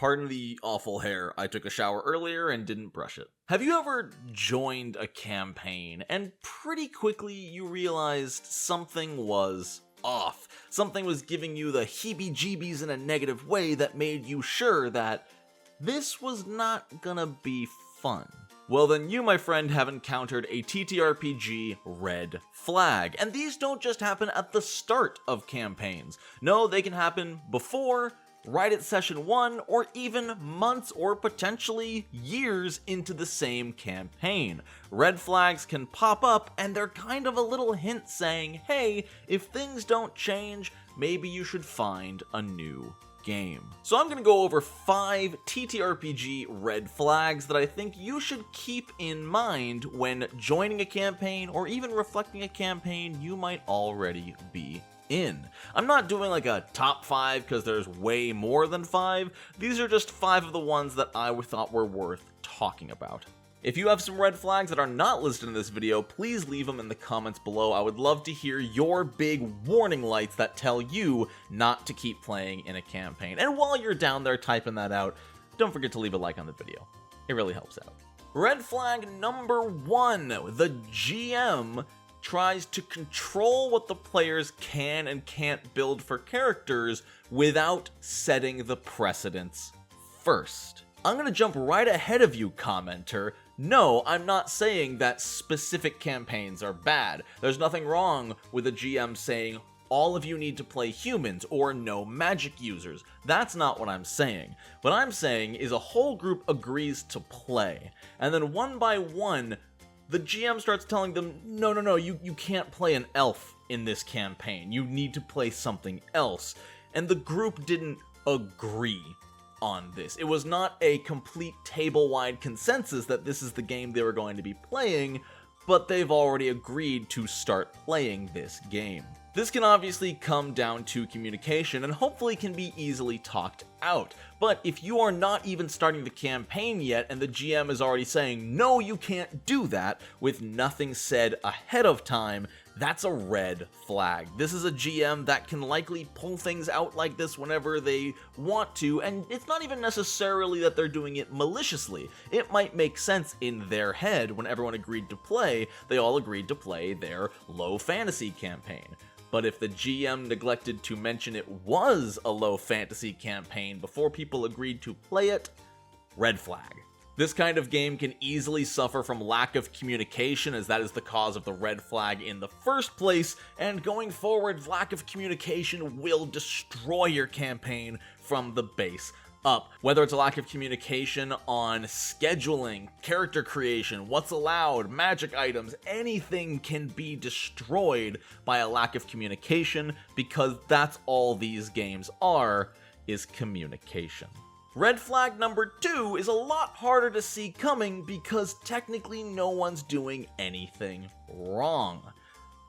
Pardon the awful hair. I took a shower earlier and didn't brush it. Have you ever joined a campaign and pretty quickly you realized something was off? Something was giving you the heebie-jeebies in a negative way that made you sure that this was not gonna be fun. Well then you, my friend, have encountered a TTRPG red flag. And these don't just happen at the start of campaigns. No, they can happen before, right at session 1, or even months or potentially years into the same campaign. Red flags can pop up and they're kind of a little hint saying, hey, if things don't change, maybe you should find a new game. So I'm going to go over 5 TTRPG red flags that I think you should keep in mind when joining a campaign or even reflecting a campaign you might already be in. I'm not doing like a top 5 because there's way more than 5. These are just 5 of the ones that I thought were worth talking about. If you have some red flags that are not listed in this video, please leave them in the comments below. I would love to hear your big warning lights that tell you not to keep playing in a campaign. And while you're down there typing that out, don't forget to leave a like on the video. It really helps out. Red flag number 1, the GM tries to control what the players can and can't build for characters without setting the precedents first. I'm gonna jump right ahead of you, commenter. No, I'm not saying that specific campaigns are bad. There's nothing wrong with a GM saying, all of you need to play humans or no magic users. That's not what I'm saying. What I'm saying is a whole group agrees to play, and then one by one, the GM starts telling them, no, you can't play an elf in this campaign. You need to play something else. And the group didn't agree on this. It was not a complete table-wide consensus that this is the game they were going to be playing, but they've already agreed to start playing this game. This can obviously come down to communication and hopefully can be easily talked out. But if you are not even starting the campaign yet and the GM is already saying, no, you can't do that, with nothing said ahead of time, that's a red flag. This is a GM that can likely pull things out like this whenever they want to, and it's not even necessarily that they're doing it maliciously. It might make sense in their head when everyone agreed to play, they all agreed to play their low fantasy campaign. But if the GM neglected to mention it was a low fantasy campaign before people agreed to play it, red flag. This kind of game can easily suffer from lack of communication, as that is the cause of the red flag in the first place, and going forward, lack of communication will destroy your campaign from the base up. Whether it's a lack of communication on scheduling, character creation, what's allowed, magic items, anything can be destroyed by a lack of communication, because that's all these games are, is communication. Red flag number 2 is a lot harder to see coming because technically no one's doing anything wrong.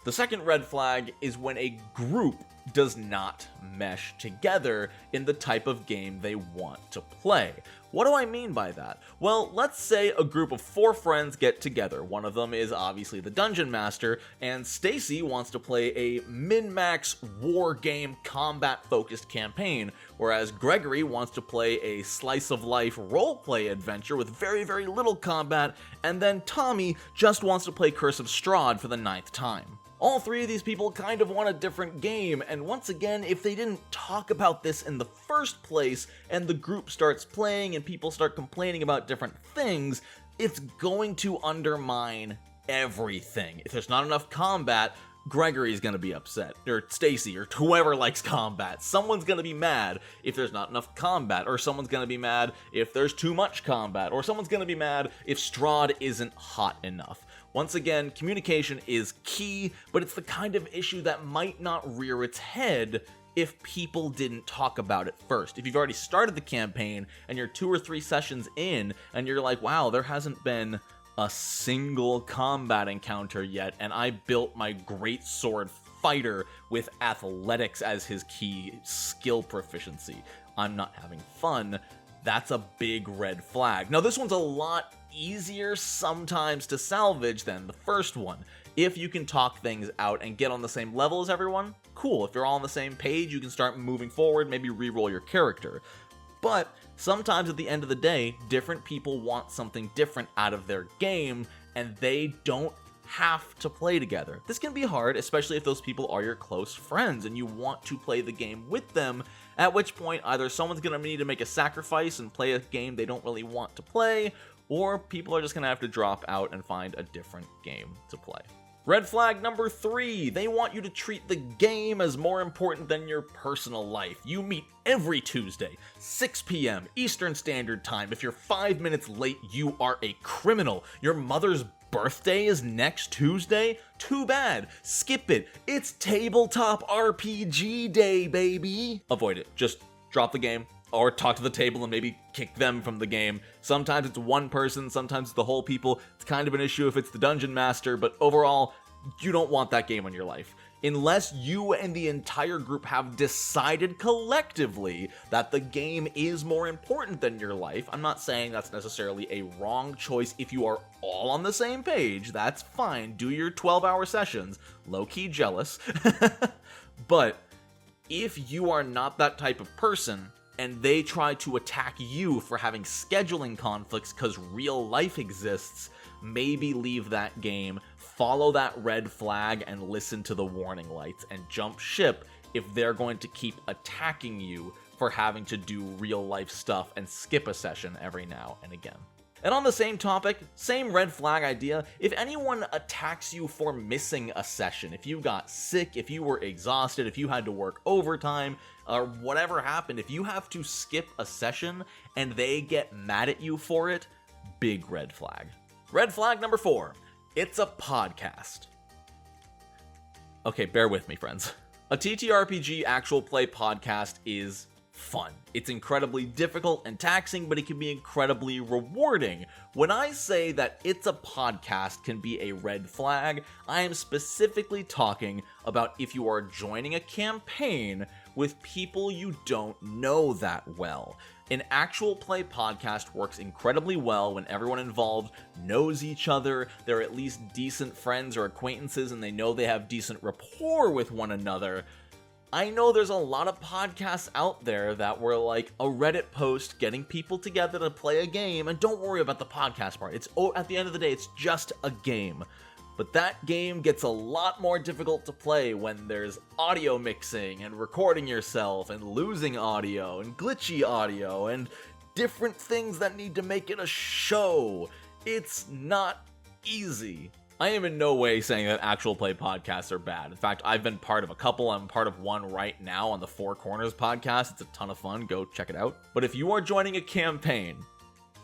The second red flag is when a group does not mesh together in the type of game they want to play. What do I mean by that? Well, let's say a group of 4 friends get together. One of them is obviously the Dungeon Master, and Stacy wants to play a min-max war game combat-focused campaign, whereas Gregory wants to play a slice-of-life role-play adventure with very, very little combat, and then Tommy just wants to play Curse of Strahd for the 9th time. All 3 of these people kind of want a different game, and once again, if they didn't talk about this in the first place, and the group starts playing and people start complaining about different things, it's going to undermine everything. If there's not enough combat, Gregory's gonna be upset, or Stacy, or whoever likes combat. Someone's gonna be mad if there's not enough combat, or someone's gonna be mad if there's too much combat, or someone's gonna be mad if Strahd isn't hot enough. Once again, communication is key, but it's the kind of issue that might not rear its head if people didn't talk about it first. If you've already started the campaign and you're 2 or 3 sessions in and you're like, wow, there hasn't been a single combat encounter yet, and I built my great sword fighter with athletics as his key skill proficiency. I'm not having fun. That's a big red flag. Now, this one's a lot easier sometimes to salvage than the first one. If you can talk things out and get on the same level as everyone, cool. If you're all on the same page, you can start moving forward, maybe re-roll your character. But sometimes at the end of the day, different people want something different out of their game, and they don't have to play together. This can be hard, especially if those people are your close friends and you want to play the game with them, at which point either someone's going to need to make a sacrifice and play a game they don't really want to play, or people are just going to have to drop out and find a different game to play. Red flag number 3, they want you to treat the game as more important than your personal life. You meet every Tuesday, 6 p.m. Eastern Standard Time. If you're 5 minutes late, you are a criminal. Your mother's birthday is next Tuesday? Too bad. Skip it. It's tabletop RPG day, baby. Avoid it. Just drop the game. Or talk to the table and maybe kick them from the game. Sometimes it's one person, sometimes it's the whole people. It's kind of an issue if it's the dungeon master, but overall, you don't want that game in your life. Unless you and the entire group have decided collectively that the game is more important than your life. I'm not saying that's necessarily a wrong choice if you are all on the same page. That's fine. Do your 12-hour sessions. Low-key jealous. But if you are not that type of person, and they try to attack you for having scheduling conflicts because real life exists, maybe leave that game, follow that red flag, and listen to the warning lights, and jump ship if they're going to keep attacking you for having to do real life stuff and skip a session every now and again. And on the same topic, same red flag idea, if anyone attacks you for missing a session, if you got sick, if you were exhausted, if you had to work overtime, or whatever happened, if you have to skip a session and they get mad at you for it, big red flag. Red flag number 4, it's a podcast. Okay, bear with me, friends. A TTRPG actual play podcast is fun. It's incredibly difficult and taxing, but it can be incredibly rewarding. When I say that it's a podcast can be a red flag, I am specifically talking about if you are joining a campaign with people you don't know that well. An actual play podcast works incredibly well when everyone involved knows each other, they're at least decent friends or acquaintances, and they know they have decent rapport with one another. I know there's a lot of podcasts out there that were like a Reddit post getting people together to play a game, and don't worry about the podcast part. At the end of the day, it's just a game. But that game gets a lot more difficult to play when there's audio mixing and recording yourself and losing audio and glitchy audio and different things that need to make it a show. It's not easy. I am in no way saying that actual play podcasts are bad. In fact, I've been part of a couple. I'm part of one right now on the Four Corners podcast. It's a ton of fun. Go check it out. But if you are joining a campaign,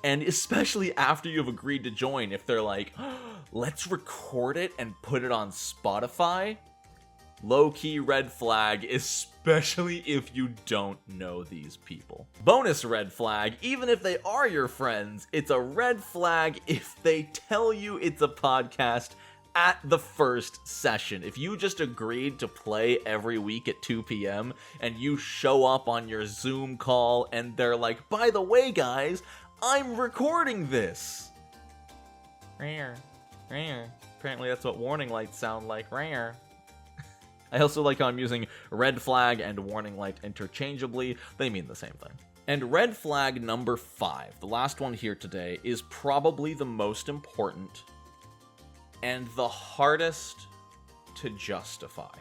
and especially after you've agreed to join, if they're like, let's record it and put it on Spotify, low-key red flag, especially if you don't know these people. Bonus red flag, even if they are your friends, it's a red flag if they tell you it's a podcast at the first session. If you just agreed to play every week at 2 p.m. and you show up on your Zoom call and they're like, by the way, guys, I'm recording this. Rare. Apparently that's what warning lights sound like. Rare. I also like how I'm using red flag and warning light interchangeably. They mean the same thing. And red flag number 5, the last one here today, is probably the most important and the hardest to justify.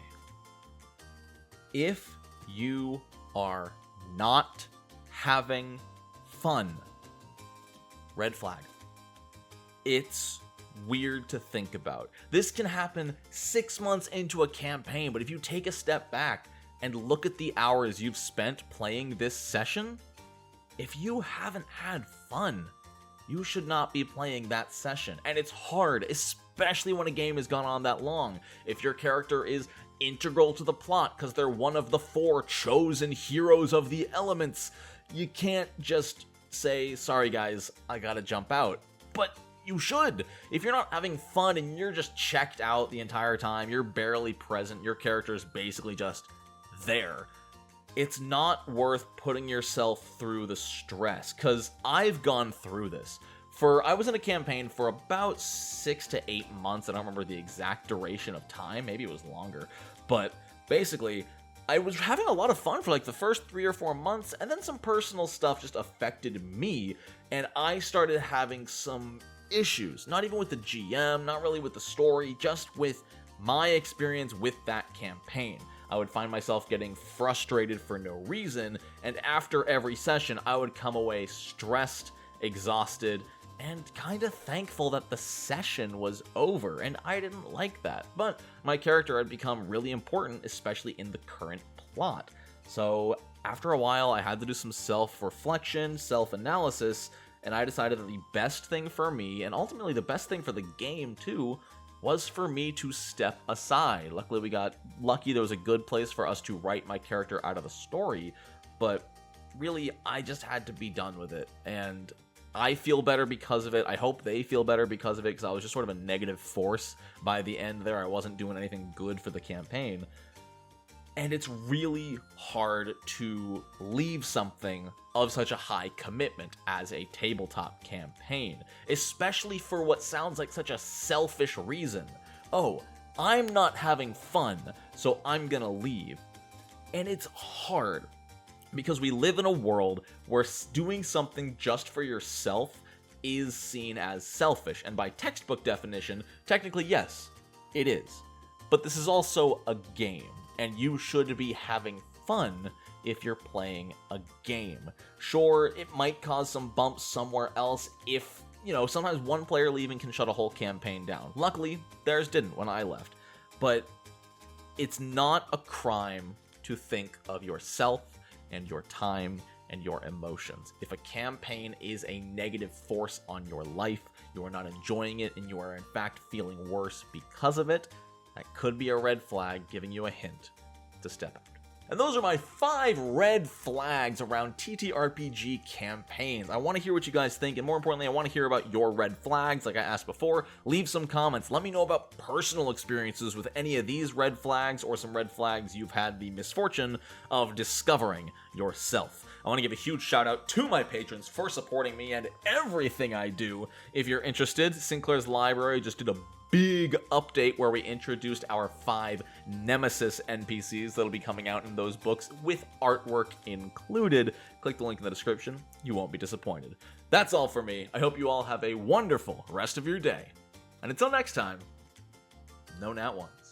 If you are not having fun, red flag. It's weird to think about. This can happen 6 months into a campaign, but if you take a step back and look at the hours you've spent playing this session, if you haven't had fun, you should not be playing that session. And it's hard, especially when a game has gone on that long. If your character is integral to the plot because they're one of the 4 chosen heroes of the elements, you can't just say, sorry guys, I gotta jump out. But you should. If you're not having fun and you're just checked out the entire time, you're barely present, your character is basically just there, it's not worth putting yourself through the stress, because I've gone through this. I was in a campaign for about 6 to 8 months. I don't remember the exact duration of time. Maybe it was longer. But basically, I was having a lot of fun for like the first 3 or 4 months, and then some personal stuff just affected me, and I started having some issues. Not even with the GM, not really with the story, just with my experience with that campaign. I would find myself getting frustrated for no reason, and after every session, I would come away stressed, exhausted, and kinda thankful that the session was over, and I didn't like that. But my character had become really important, especially in the current plot. So after a while, I had to do some self-reflection, self-analysis, and I decided that the best thing for me, and ultimately the best thing for the game too, was for me to step aside. Luckily, we got lucky. There was a good place for us to write my character out of the story, but really, I just had to be done with it, and I feel better because of it. I hope they feel better because of it, because I was just sort of a negative force by the end there. I wasn't doing anything good for the campaign. And it's really hard to leave something of such a high commitment as a tabletop campaign, especially for what sounds like such a selfish reason. Oh, I'm not having fun, so I'm gonna leave. And it's hard, because we live in a world where doing something just for yourself is seen as selfish, and by textbook definition, technically yes, it is. But this is also a game, and you should be having fun if you're playing a game. Sure, it might cause some bumps somewhere else if, sometimes one player leaving can shut a whole campaign down. Luckily, theirs didn't when I left. But it's not a crime to think of yourself and your time and your emotions. If a campaign is a negative force on your life, you are not enjoying it, and you are in fact feeling worse because of it, that could be a red flag giving you a hint to step out. And those are my 5 red flags around TTRPG campaigns. I want to hear what you guys think, and more importantly, I want to hear about your red flags. Like I asked before, leave some comments. Let me know about personal experiences with any of these red flags, or some red flags you've had the misfortune of discovering yourself. I want to give a huge shout out to my patrons for supporting me and everything I do. If you're interested, Sinclair's Library just did a big update where we introduced our 5 Nemesis NPCs that'll be coming out in those books with artwork included. Click the link in the description. You won't be disappointed. That's all for me. I hope you all have a wonderful rest of your day. And until next time, no nat ones.